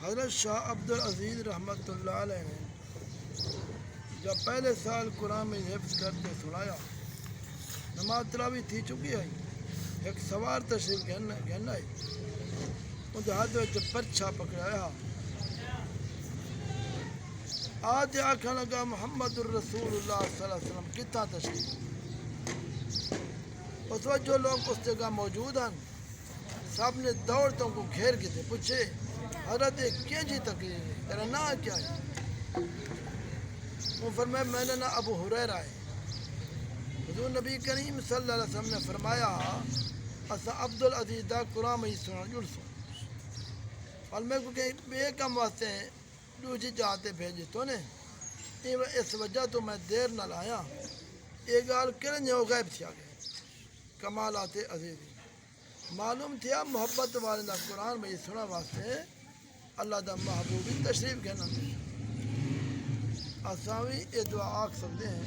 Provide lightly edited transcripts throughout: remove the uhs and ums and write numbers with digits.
حضرت شاہ عبد العزیز رحمۃ اللہ علیہ نے جب پہلے سال قرآن میں حفظ کرتے سنایا، نماز تراویح تھی چکی ہے، ایک سوار تشریف گھن ہے، ان ہاتھ میں پرچھا پکڑایا، آج آخر لگا محمد الرسول اللہ صلی اللہ علیہ وسلم کتنا تشریف۔ اس وقت جو لوگ اس جگہ موجود ہیں سب نے دوڑتوں کو گھیر کے تھے، پوچھے حضرت کیا جی تقریر ہے، تیرا نام کیا ہے؟ وہ فرمایا میں نے نام ابو ہریرہ ہے۔ حضور نبی کریم صلی اللہ علیہ وسلم نے فرمایا اسا عبد العزیز دا قرآن میں سنا جڑ سو اور میں کو کہیں بے کم واسطے دوسری جاتے بھیجے تو نے اس وجہ تو میں دیر نہ لایا، یہ گال کرن جو غائب تھیا گئے کمالات عزیزی معلوم تھیا محبت والے دا قرآن میں سنا واسطے اللہ دا محبوبی تشریف گھنا آساوی یہ دعا آکھ سکتے ہیں،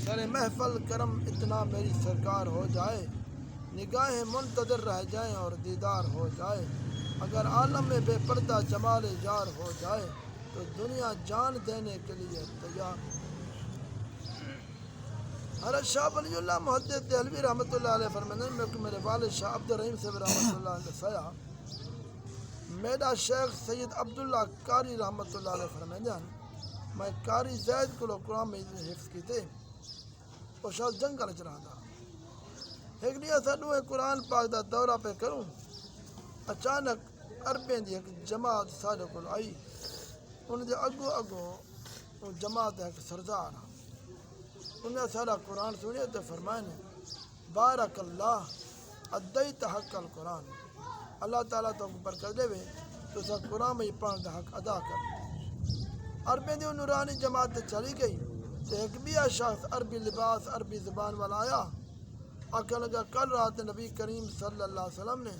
سر محفل کرم اتنا میری سرکار ہو جائے، نگاہیں منتظر رہ جائیں اور دیدار ہو جائے، اگر عالم میں بے پردہ جمال یار ہو جائے تو دنیا جان دینے کے لیے تیار۔ حضرت شاہ ولی اللہ محدث دہلوی رحمۃ اللہ علیہ فرماتے ہیں میرے والد شاہ عبد الرحیم سے رحمۃ اللہ علیہ سیا میرا شیخ سید عبداللہ قاری رحمۃ اللہ علیہ فرماتے ہیں میں قاری زید کو قرآن میں حفظ کی تھے اور شاید جنگ کا چلا تھا، ایک دن سڈو قرآن پاک دا دورہ پہ کروں، اچانک عربیں دی ایک جماعت سارے کو آئی، ان دے اگو اگو جماعت ایک سردار، انہیں سارا قرآن سنیا تو فرمائے بارک اللہ ادیت حق القرآن، اللہ تعالیٰ تو برکت دے تو سب قرآن میں پڑھنے کا حق ادا کر۔ عربی دی نورانی جماعت چلی گئی تو ایک بھی شخص عربی لباس عربی زبان والا آیا، آخر لگا کل رات نبی کریم صلی اللہ علیہ وسلم نے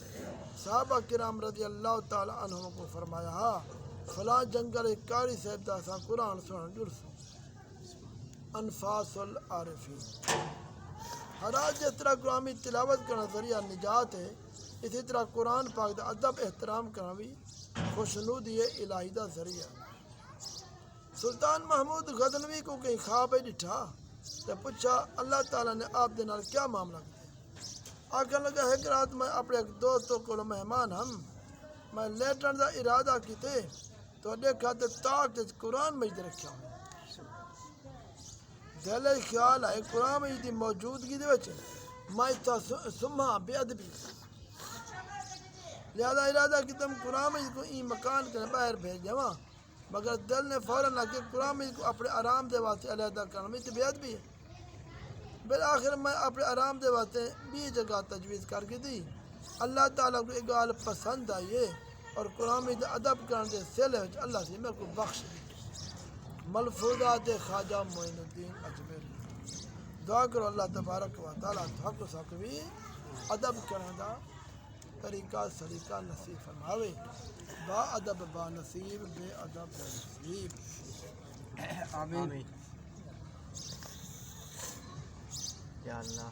صحابہ کرام رضی اللہ تعالی عنہ کو فرمایا فلاں جنگل ایک قاری صاحب دا سا قرآن سنن جڑ سو۔ انفاس العارفین ہر آج جس طرح قرآن تلاوت کا ذریعہ نجات ہے، اسی طرح قرآن پاک دا ادب احترام کرنا بھی خوشنودی الہی دا ذریعہ۔ سلطان محمود غزنوی کو کہیں خواب ڈٹھا تو پوچھا اللہ تعالیٰ نے آپ دے نال کیا معاملہ کیا؟ آخر لگا ایک رات میں اپنے ایک دوستوں کو مہمان ہم میں لیٹن دا ارادہ کیتے تو دیکھا تو تاک قرآن مجد رکھا ہوں، دل خیال ہے قرآن مجد دی موجودگی دے وچ میں تا سمہا بے ادبی، لہذا ارادہ کی تم قرآن مجد کو این مکان کے باہر بھیج جاواں، مگر دل نے فوراً کہ قرآن مجد کو اپنے آرام دے واسطے علیحدہ کرنا میں تو بے ادبی ہے۔ بالآخر میں اپنے آرام دے واسطے بھی جگہ تجویز کر کے دی، اللہ تعالیٰ کو ایک گال پسند آئی ہے اور قرآن مجد ادب کرنے دے سلے وچ اللہ سے میرے کو بخش دی۔ ملفوظات خواجہ معین الدین اجمیری، دعا کرو اللہ تبارک و تعالیٰ تھک سکوی ادب کرنے دا طریقہ سلیقہ نصیب فرماوے، با ادب با نصیب بے ادب بے نصیب، آمین یا اللہ۔